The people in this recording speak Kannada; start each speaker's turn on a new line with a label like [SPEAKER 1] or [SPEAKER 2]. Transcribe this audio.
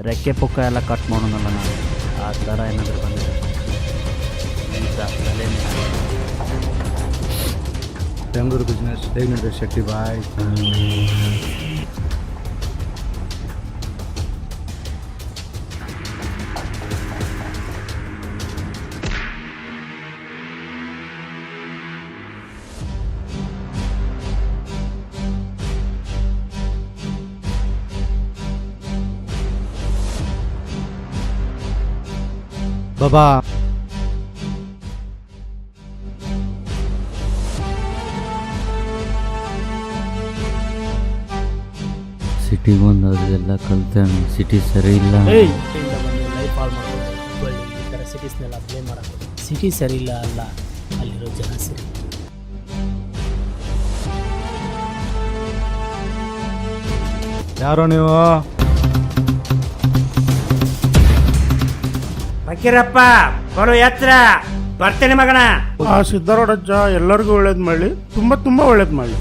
[SPEAKER 1] ರೆಕ್ಕೆ ಪುಕ್ಕ ಎಲ್ಲ ಕಟ್ ಮಾಡೋಣಲ್ಲ ನಾನು, ಆ ಥರ ಏನಾದರೂ ಬಂದಿದೆ ಈಗ ತಲೆನೇ
[SPEAKER 2] ಬೆಂಗಳೂರು ಬಿಸ್ನೆಸ್ ಹೇಗೆ ನಡೆದಿದೆ ಶೆಟ್ಟಿ ಬಾಯ್? ಬಾಬಾ
[SPEAKER 1] ಸಿಟಿಗೆ ಬಂದವ್ರಿಗೆಲ್ಲ ಕಲ್ತಾನೆ ಸಿಟಿ ಸರಿ ಇಲ್ಲ.
[SPEAKER 3] ಲೈಫ್ ಹಾಳು ಮಾಡ್ಕೊಂಡು ಈ ಥರ ಸಿಟೀಸ್ನೆಲ್ಲ ಬ್ಲೇಮ್ ಮಾಡೋದು. ಸಿಟಿ ಸರಿ ಇಲ್ಲ ಅಲ್ಲ, ಅಲ್ಲಿರೋ ಜನ ಸರಿ.
[SPEAKER 2] ಯಾರೋ ನೀವು?
[SPEAKER 4] ಫಕೀರಪ್ಪ ಬರೋ ಎತ್ತರ ಬರ್ತೇನೆ ಮಗನ.
[SPEAKER 5] ಆ ಸಿದ್ದಾರೂಢಜ್ಜ ಎಲ್ಲರಿಗೂ ಒಳ್ಳೇದು ಮಾಡಲಿ, ತುಂಬಾ ಒಳ್ಳೇದು ಮಾಡಲಿ.